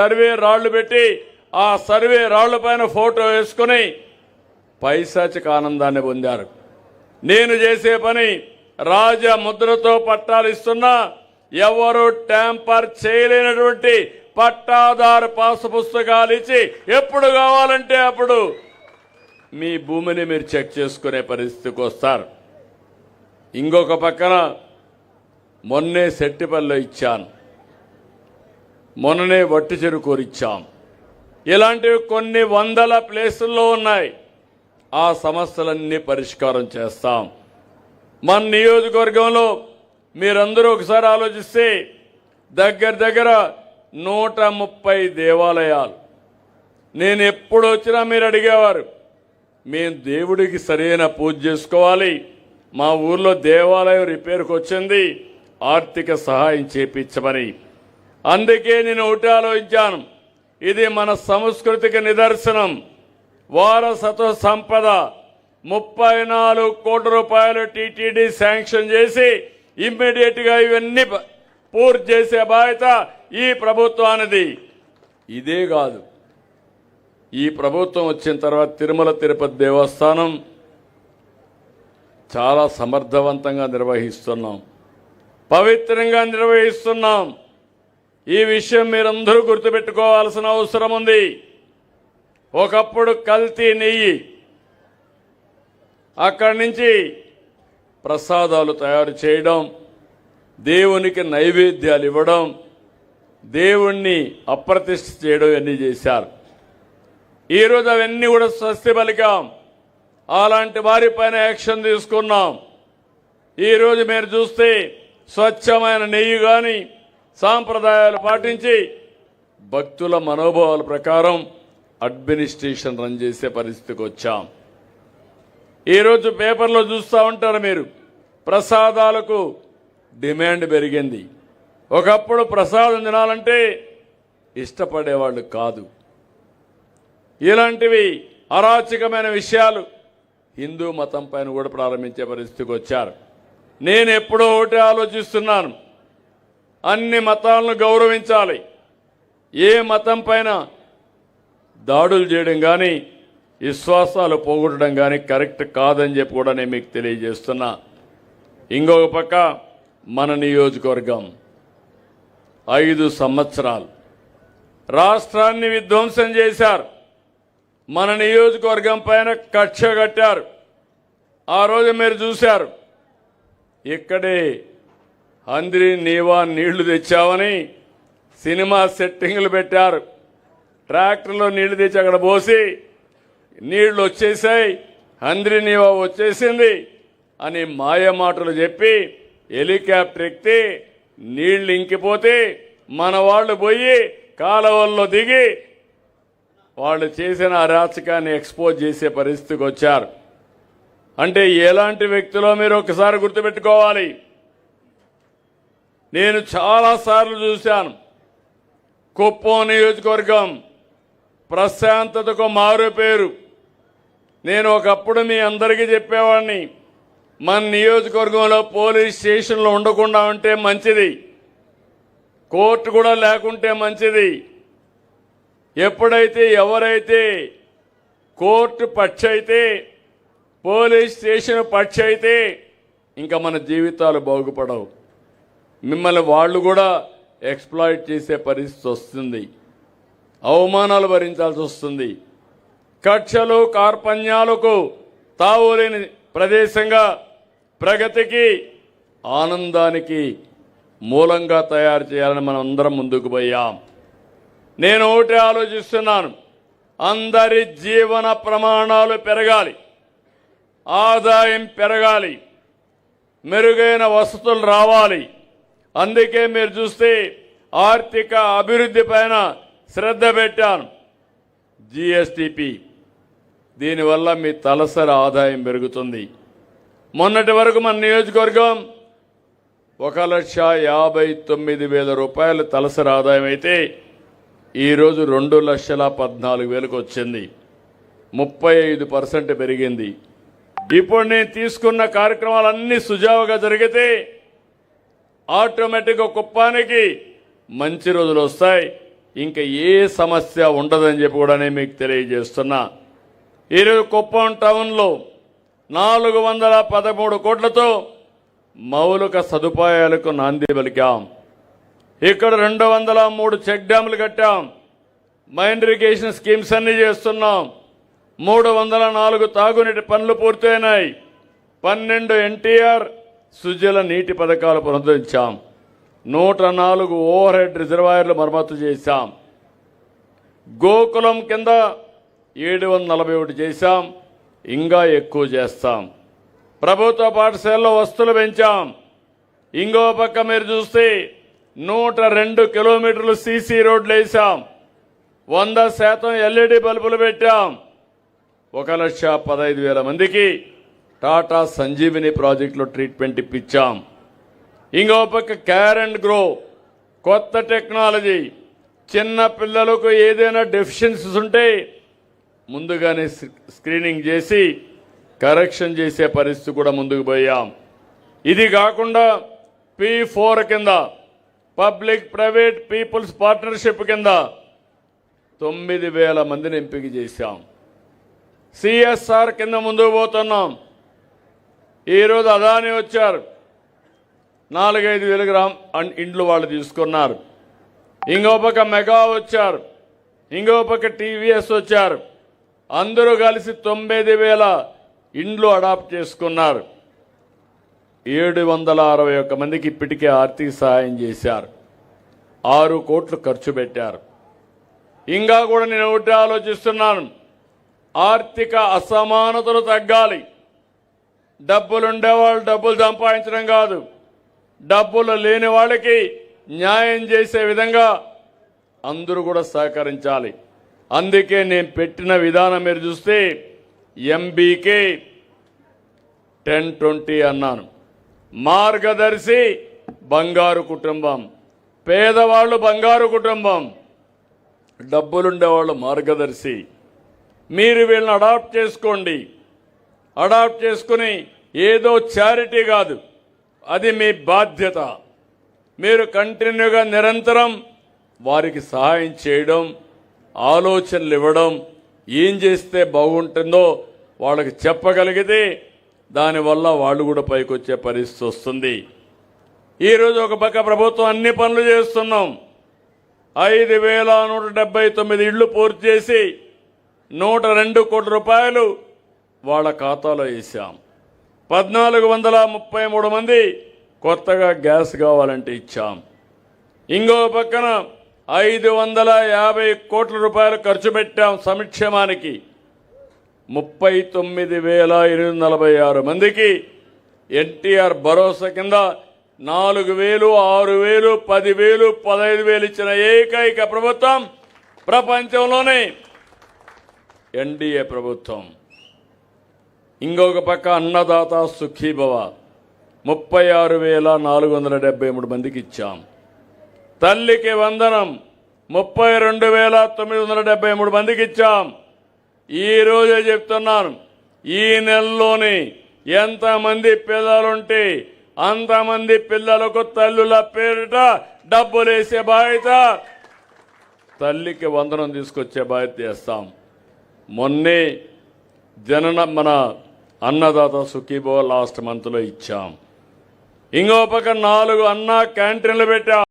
Survey రాళ్లు పెట్టి ఆ సర్వే రాళ్ల పైన ఫోటో వేసుకుని పైశాచిక ఆనందాన్ని పొందారు. నేను చేసే పని రాజముద్రతో పట్టాలు ఇస్తున్నా ఎవరు ట్యాంపర్ చేయలేనటువంటి పట్టాదారు పాసు పుస్తకాలు ఇచ్చి ఎప్పుడు కావాలంటే అప్పుడు మీ భూమిని మీరు చెక్ చేసుకునే పరిస్థితికి వస్తారు. ఇంకొక పక్కన మొన్నే సెట్టిపల్లిలో ఇచ్చాను, మొన్ననే వట్టి చెరుకూరు ఇచ్చాం. ఇలాంటివి కొన్ని వందల ప్లేసుల్లో ఉన్నాయి. ఆ సమస్యలన్నీ పరిష్కారం చేస్తాం. మన నియోజకవర్గంలో మీరందరూ ఒకసారి ఆలోచిస్తే దగ్గర 130 దేవాలయాలు. నేను ఎప్పుడు వచ్చినా మీరు అడిగేవారు, మేము దేవుడికి సరైన పూజ చేసుకోవాలి, మా ఊర్లో దేవాలయం రిపేర్కి వచ్చింది, ఆర్థిక సహాయం చేపించమని. అందుకే నేను ఒకటి ఆలోచించాను, ఇది మన సంస్కృతికి నిదర్శనం. వారసత్వ సంపద 34 కోట్ల రూపాయలు టీటీడీ శాంక్షన్ చేసి ఇమ్మీడియట్ గా ఇవన్నీ పూర్తి చేసే బాధ్యత ఈ ప్రభుత్వానిది. ఇదే కాదు, ఈ ప్రభుత్వం వచ్చిన తర్వాత తిరుమల తిరుపతి దేవస్థానం చాలా సమర్థవంతంగా నిర్వహిస్తున్నాం, పవిత్రంగా నిర్వహిస్తున్నాం. ఈ విషయం మీరందరూ గుర్తుపెట్టుకోవాల్సిన అవసరం ఉంది. ఒకప్పుడు కల్తీ నెయ్యి, అక్కడి నుంచి ప్రసాదాలు తయారు చేయడం, దేవునికి నైవేద్యాలు ఇవ్వడం, దేవుణ్ణి అప్రతిష్ఠ చేయడం అన్నీ చేశారు. ఈరోజు అవన్నీ కూడా స్వస్తి పలికాం. అలాంటి వారిపైన యాక్షన్ తీసుకున్నాం. ఈరోజు మీరు చూస్తే స్వచ్ఛమైన నెయ్యి కానీ సాంప్రదాయాలు పాటించి భక్తుల మనోభావాల ప్రకారం అడ్మినిస్ట్రేషన్ రన్ చేసే పరిస్థితికి వచ్చాం. ఈరోజు పేపర్లో చూస్తూ ఉంటారు మీరు, ప్రసాదాలకు డిమాండ్ పెరిగింది. ఒకప్పుడు ప్రసాదం తినాలంటే ఇష్టపడేవాళ్ళు కాదు. ఇలాంటివి అరాచకమైన విషయాలు హిందూ మతం పైన కూడా ప్రారంభించే పరిస్థితికి వచ్చారు. నేను ఎప్పుడో ఒకటి ఆలోచిస్తున్నాను, అన్ని మతాలను గౌరవించాలి. ఏ మతం పైన దాడులు చేయడం కానీ విశ్వాసాలు పోగొట్టడం కానీ కరెక్ట్ కాదని చెప్పి కూడా నేను మీకు తెలియజేస్తున్నా. ఇంకొక పక్క మన నియోజకవర్గం 5 సంవత్సరాలు రాష్ట్రాన్ని విధ్వంసం చేశారు. మన నియోజకవర్గం పైన కక్ష కట్టారు. ఆ రోజు మీరు చూశారు, ఇక్కడే హంద్రి నీవా నీళ్లు తెచ్చామని సినిమా సెట్టింగ్లు పెట్టారు. ట్రాక్టర్లో నీళ్లు తెచ్చి అక్కడ పోసి నీళ్లు వచ్చేసాయి, హంద్రి నీవా వచ్చేసింది అని మాయ మాటలు చెప్పి హెలికాప్టర్ ఎక్కితే నీళ్లు ఇంకిపోతే మన వాళ్ళు పోయి కాలువల్లో దిగి వాళ్ళు చేసిన అరాచకాన్ని ఎక్స్పోజ్ చేసే పరిస్థితికి వచ్చారు. అంటే ఎలాంటి వ్యక్తులో మీరు ఒకసారి గుర్తుపెట్టుకోవాలి. నేను చాలాసార్లు చూశాను, కుప్పం నియోజకవర్గం ప్రశాంతతకు మారు పేరు. నేను ఒకప్పుడు మీ అందరికీ చెప్పేవాడిని, మన నియోజకవర్గంలో పోలీస్ స్టేషన్లు ఉండకుండా ఉంటే మంచిది, కోర్టు కూడా లేకుంటే మంచిది. ఎప్పుడైతే ఎవరైతే కోర్టు పక్ష అయితే, పోలీస్ స్టేషన్ పక్ష అయితే ఇంకా మన జీవితాలు బాగుపడవు. మిమ్మల్ని వాళ్ళు కూడా ఎక్స్ప్లాయిట్ చేసే పరిస్థితి వస్తుంది, అవమానాలు భరించాల్సి వస్తుంది. కక్షలు కార్పణ్యాలకు తావులేని ప్రదేశంగా ప్రగతికి ఆనందానికి మూలంగా తయారు చేయాలని మనం అందరం ముందుకు పోయాం. నేను ఒకటి ఆలోచిస్తున్నాను, అందరి జీవన ప్రమాణాలు పెరగాలి, ఆదాయం పెరగాలి, మెరుగైన వసతులు రావాలి. అందుకే మీరు చూస్తే ఆర్థిక అభివృద్ధి పైన శ్రద్ధ పెట్టాను. జిఎస్టిపి, దీనివల్ల మీ తలసరి ఆదాయం పెరుగుతుంది. మొన్నటి వరకు మన నియోజకవర్గం 1,59,000 రూపాయలు తలసరి ఆదాయం అయితే ఈరోజు 2,14,000 వచ్చింది, 35% పెరిగింది. ఇప్పుడు నేను తీసుకున్న కార్యక్రమాలన్నీ సుజావుగా జరిగితే ఆటోమేటిక్గా కుప్పానికి మంచి రోజులు వస్తాయి. ఇంకా ఏ సమస్య ఉండదని చెప్పి కూడా నేను మీకు తెలియజేస్తున్నా. ఈరోజు కుప్పం టౌన్లో 413 కోట్లతో మౌలిక సదుపాయాలకు నాంది పలికాం. ఇక్కడ 203 చెక్ డ్యాములు కట్టాం. మైన్ ఇరిగేషన్ స్కీమ్స్ అన్ని చేస్తున్నాం. 304 తాగునీటి పనులు పూర్తయినాయి. 12 ఎన్టీఆర్ సుజల నీటి పథకాలు పునరుద్ధరించాం. 104 ఓవర్ హెడ్ రిజర్వాయర్లు మరమ్మతు చేశాం. గోకులం కింద 741 చేశాం. ఇంకా ఎక్కువ చేస్తాం. ప్రభుత్వ పాఠశాలలో వస్తువులు పెంచాం. ఇంకో పక్క మీరు చూస్తే 102 కిలోమీటర్లు సీసీ రోడ్లు వేసాం. 100% ఎల్ఈడి బల్బులు పెట్టాం. 1,15,000 మందికి టాటా సంజీవిని ప్రాజెక్టులో ట్రీట్మెంట్ ఇప్పించాం. ఇంకో పక్క కేర్ అండ్ గ్రో కొత్త టెక్నాలజీ. చిన్న పిల్లలకు ఏదైనా డెఫిషియన్సీస్ ఉంటే ముందుగానే స్క్రీనింగ్ చేసి కరెక్షన్ చేసే పరిస్థితి కూడా ముందుకు పోయాం. ఇది కాకుండా P4 కింద పబ్లిక్ ప్రైవేట్ పీపుల్స్ పార్ట్నర్షిప్ కింద 9,000 మందిని ఎంపిక చేశాం. సిఎస్ఆర్ కింద ముందుకు పోతున్నాం. ఈరోజు అదాని వచ్చారు. 4-5 వేల ఇండ్లు వాళ్ళు తీసుకున్నారు. ఇంకో పక్క మెగా వచ్చారు. ఇంకో పక్క టీవీఎస్ వచ్చారు. అందరూ కలిసి 9,000 ఇండ్లు అడాప్ట్ చేసుకున్నారు. 761 మందికి ఇప్పటికే ఆర్థిక సహాయం చేశారు. 6 కోట్లు ఖర్చు పెట్టారు. ఇంకా కూడా నేను ఒకటి ఆలోచిస్తున్నాను. ఆర్థిక అసమానతలు తగ్గాలి. డబ్బులుండేవాళ్ళు డబ్బులు సంపాదించడం కాదు, డబ్బులు లేని వాళ్ళకి న్యాయం చేసే విధంగా అందరూ కూడా సహకరించాలి. అందుకే నేను పెట్టిన విధానం మీరు చూస్తే ఎంబీకే 10-20 అన్నాను. మార్గదర్శి బంగారు కుటుంబం, పేదవాళ్ళు బంగారు కుటుంబం, డబ్బులుండేవాళ్ళు మార్గదర్శి. మీరు వీళ్ళని అడాప్ట్ చేసుకోండి. అడాప్ట్ చేసుకుని ఏదో చారిటీ కాదు, అది మీ బాధ్యత. మీరు కంటిన్యూగా నిరంతరం వారికి సహాయం చేయడం, ఆలోచనలు ఇవ్వడం, ఏం చేస్తే బాగుంటుందో వాళ్ళకి చెప్పగలిగితే దానివల్ల వాళ్ళు కూడా పైకి వచ్చే పరిస్థితి వస్తుంది. ఈరోజు ఒక పక్క ప్రభుత్వం అన్ని పనులు చేస్తున్నాం. 5,179 ఇళ్లు పూర్తి చేసి 102 కోట్ల రూపాయలు వాళ్ళ ఖాతాలో వేశాం. 1,433 మంది కొత్తగా గ్యాస్ కావాలంటే ఇచ్చాం. ఇంకో పక్కన 550 కోట్ల రూపాయలు ఖర్చు పెట్టాం సంక్షేమానికి. 39,846 మందికి ఎన్టీఆర్ భరోసా కింద 4,000, 6,000, 10,000, 15,000 ఇచ్చిన ఏకైక ప్రభుత్వం ప్రపంచంలోనే ఎన్డీఏ ప్రభుత్వం. ఇంకొక పక్క అన్నదాత సుఖీభవ 36,473 మందికి ఇచ్చాం. తల్లికి వందనం 32,973 మందికి ఇచ్చాం. ఈ రోజే చెప్తున్నాను, ఈ నెలలోని ఎంతమంది పిల్లలుంటే అంతమంది పిల్లలకు తల్లుల పేరిట డబ్బులేసే బాధ్యత, తల్లికి వందనం తీసుకొచ్చే బాధ్యత చేస్తాం. మొన్నే మన అన్నదాత సుఖీభవ లాస్ట్ మంత్లో ఇచ్చాం. ఇంకో పక్క 4 అన్న క్యాంటీన్లు పెట్టాం.